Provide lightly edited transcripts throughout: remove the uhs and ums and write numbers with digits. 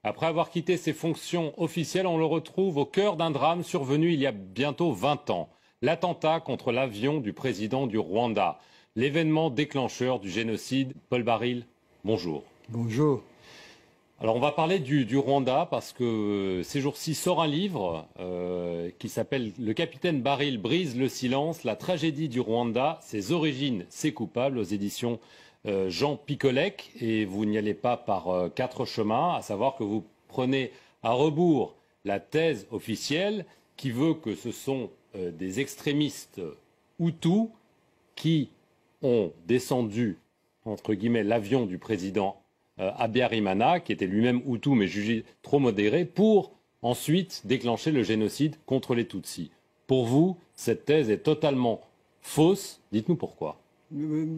Après avoir quitté ses fonctions officielles, on le retrouve au cœur d'un drame survenu il y a bientôt 20 ans. L'attentat contre l'avion du président du Rwanda. L'événement déclencheur du génocide. Paul Baril, bonjour. Bonjour. Alors on va parler du Rwanda parce que ces jours-ci sort un livre qui s'appelle « Le capitaine Baril brise le silence, la tragédie du Rwanda, ses origines, ses coupables » aux éditions Jean Picolec. Et vous n'y allez pas par quatre chemins, à savoir que vous prenez à rebours la thèse officielle qui veut que ce sont des extrémistes Hutus qui ont descendu, entre guillemets, l'avion du président Habyarimana, qui était lui-même Hutu mais jugé trop modéré, pour ensuite déclencher le génocide contre les Tutsis. Pour vous, cette thèse est totalement fausse. Dites-nous pourquoi.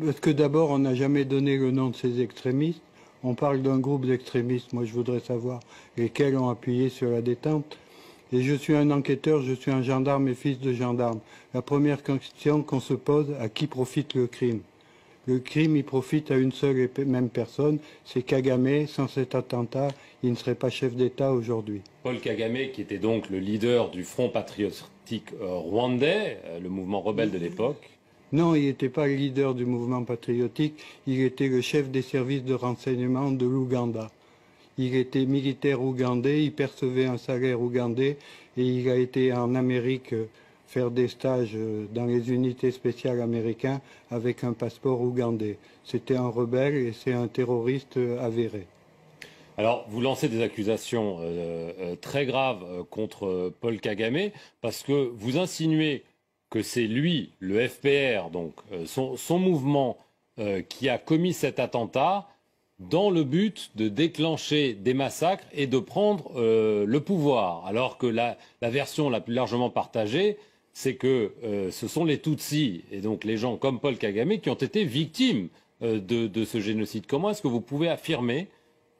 Parce que d'abord, on n'a jamais donné le nom de ces extrémistes. On parle d'un groupe d'extrémistes. Moi, je voudrais savoir lesquels ont appuyé sur la détente. Et je suis un enquêteur, je suis un gendarme et fils de gendarme. La première question qu'on se pose, à qui profite le crime ? Le crime, il profite à une seule et même personne, c'est Kagame. Sans cet attentat, il ne serait pas chef d'État aujourd'hui. Paul Kagame, qui était donc le leader du Front patriotique rwandais, le mouvement rebelle de l'époque. Non, il n'était pas le leader du mouvement patriotique, il était le chef des services de renseignement de l'Ouganda. Il était militaire ougandais, il percevait un salaire ougandais et il a été en Amérique faire des stages dans les unités spéciales américaines avec un passeport ougandais. C'était un rebelle et c'est un terroriste avéré. Alors, vous lancez des accusations très graves contre Paul Kagame parce que vous insinuez que c'est lui, le FPR, donc son mouvement, qui a commis cet attentat dans le but de déclencher des massacres et de prendre le pouvoir. Alors que la version la plus largement partagée, c'est que ce sont les Tutsis, et donc les gens comme Paul Kagame, qui ont été victimes de ce génocide. Comment est-ce que vous pouvez affirmer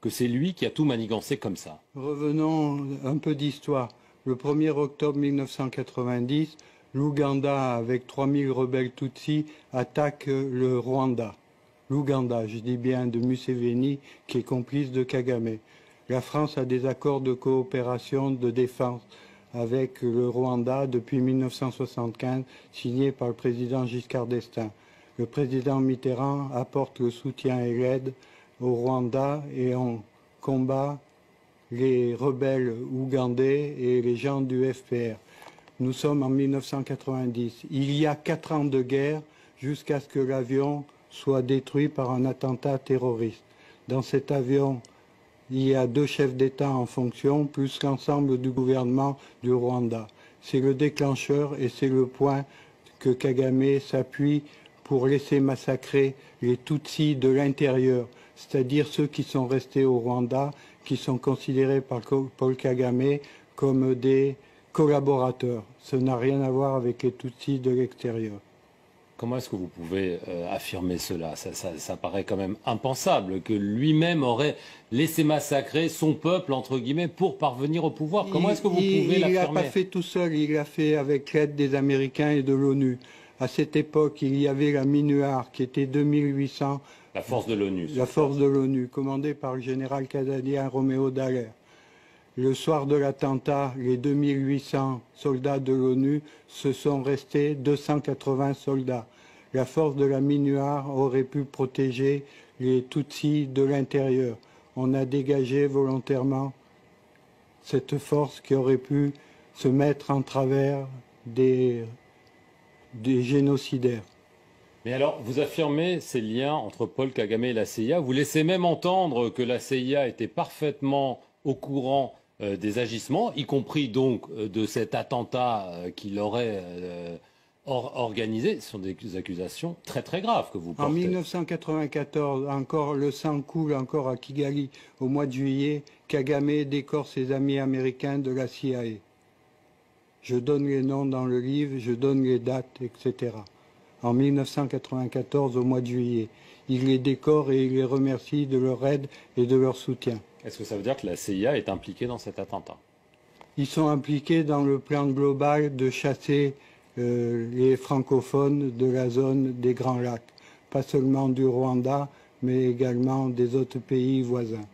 que c'est lui qui a tout manigancé comme ça? Revenons un peu d'histoire. Le 1er octobre 1990, l'Ouganda, avec 3000 rebelles Tutsis, attaque le Rwanda. L'Ouganda, je dis bien, de Museveni, qui est complice de Kagame. La France a des accords de coopération, de défense avec le Rwanda depuis 1975, signés par le président Giscard d'Estaing. Le président Mitterrand apporte le soutien et l'aide au Rwanda et on combat les rebelles ougandais et les gens du FPR. Nous sommes en 1990. Il y a 4 ans de guerre jusqu'à ce que l'avion soit détruit par un attentat terroriste. Dans cet avion, il y a 2 chefs d'État en fonction, plus l'ensemble du gouvernement du Rwanda. C'est le déclencheur et c'est le point que Kagame s'appuie pour laisser massacrer les Tutsis de l'intérieur, c'est-à-dire ceux qui sont restés au Rwanda, qui sont considérés par Paul Kagame comme des collaborateurs. Ça n'a rien à voir avec les Tutsis de l'extérieur. Comment est-ce que vous pouvez affirmer cela? Ça paraît quand même impensable que lui-même aurait laissé massacrer son peuple, entre guillemets, pour parvenir au pouvoir. Comment est-ce que vous pouvez l'affirmer? Il l'a pas fait tout seul, il l'a fait avec l'aide des Américains et de l'ONU. À cette époque, il y avait la MINUAR qui était 2800. La force de l'ONU. La force de l'ONU, commandée par le général canadien Roméo Dallaire. Le soir de l'attentat, les 2800 soldats de l'ONU se sont restés 280 soldats. La force de la MINUAR aurait pu protéger les Tutsis de l'intérieur. On a dégagé volontairement cette force qui aurait pu se mettre en travers des génocidaires. Mais alors, vous affirmez ces liens entre Paul Kagame et la CIA. Vous laissez même entendre que la CIA était parfaitement au courant des agissements, y compris donc de cet attentat qu'il aurait organisé. Ce sont des accusations très très graves que vous portez. En 1994, encore le sang coule encore à Kigali. Au mois de juillet, Kagame décore ses amis américains de la CIA. Je donne les noms dans le livre, je donne les dates, etc. En 1994, au mois de juillet, il les décore et il les remercie de leur aide et de leur soutien. Est-ce que ça veut dire que la CIA est impliquée dans cet attentat? Ils sont impliqués dans le plan global de chasser les francophones de la zone des Grands Lacs, pas seulement du Rwanda, mais également des autres pays voisins.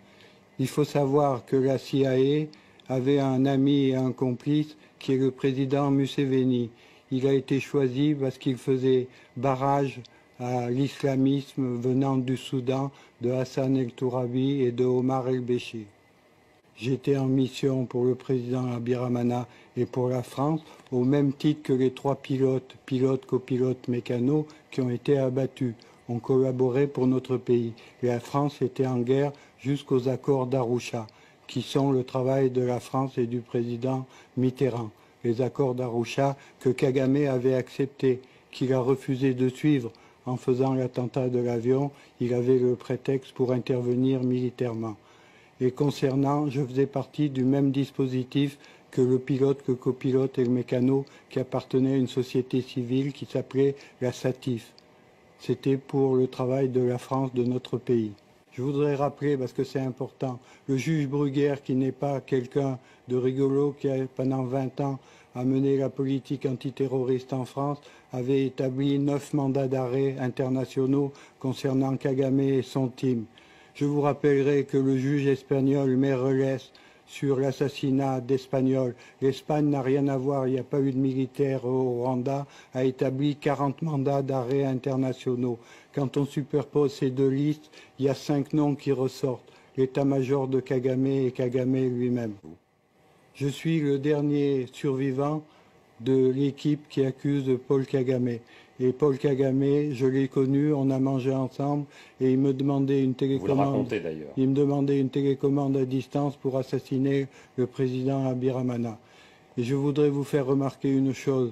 Il faut savoir que la CIA avait un ami et un complice qui est le président Museveni. Il a été choisi parce qu'il faisait barrage à l'islamisme venant du Soudan, de Hassan el-Tourabi et de Omar el-Béchir. J'étais en mission pour le président Abiramana et pour la France, au même titre que les 3 pilotes, copilotes, mécanos, qui ont été abattus. On collaborait pour notre pays. La France était en guerre jusqu'aux accords d'Arusha, qui sont le travail de la France et du président Mitterrand. Les accords d'Arusha que Kagame avait acceptés, qu'il a refusé de suivre en faisant l'attentat de l'avion. Il avait le prétexte pour intervenir militairement. Et concernant, je faisais partie du même dispositif que le pilote, que copilote et le mécano qui appartenait à une société civile qui s'appelait la SATIF. C'était pour le travail de la France, de notre pays. Je voudrais rappeler, parce que c'est important, le juge Bruguière, qui n'est pas quelqu'un de rigolo, qui a pendant 20 ans a mené la politique antiterroriste en France, avait établi 9 mandats d'arrêt internationaux concernant Kagame et son team. Je vous rappellerai que le juge espagnol Meirelles, sur l'assassinat d'Espagnols, l'Espagne n'a rien à voir, il n'y a pas eu de militaires au Rwanda, a établi 40 mandats d'arrêt internationaux. Quand on superpose ces 2 listes, il y a 5 noms qui ressortent, l'état-major de Kagame et Kagame lui-même. Je suis le dernier survivant de l'équipe qui accuse Paul Kagame. Et Paul Kagame, je l'ai connu, on a mangé ensemble et il me demandait une télécommande. Vous le racontez d'ailleurs. Il me demandait une télécommande à distance pour assassiner le président Abiramana. Et je voudrais vous faire remarquer une chose.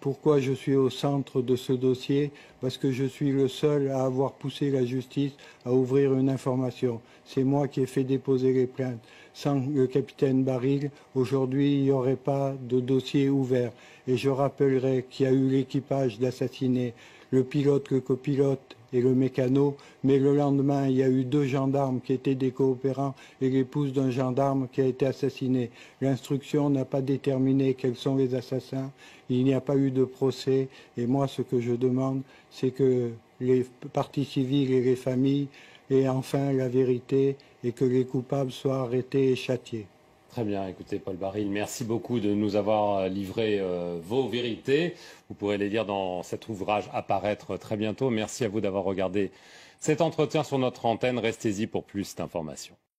Pourquoi je suis au centre de ce dossier? Parce que je suis le seul à avoir poussé la justice à ouvrir une information. C'est moi qui ai fait déposer les plaintes. Sans le capitaine Baril, aujourd'hui, il n'y aurait pas de dossier ouvert. Et je rappellerai qu'il y a eu l'équipage d'assassiner le pilote, le copilote et le mécano, mais le lendemain, il y a eu 2 gendarmes qui étaient des coopérants et l'épouse d'un gendarme qui a été assassiné. L'instruction n'a pas déterminé quels sont les assassins, il n'y a pas eu de procès, et moi, ce que je demande, c'est que les parties civiles et les familles aient enfin la vérité et que les coupables soient arrêtés et châtiés. Très bien, écoutez Paul Baril, merci beaucoup de nous avoir livré vos vérités. Vous pourrez les lire dans cet ouvrage à paraître très bientôt. Merci à vous d'avoir regardé cet entretien sur notre antenne. Restez-y pour plus d'informations.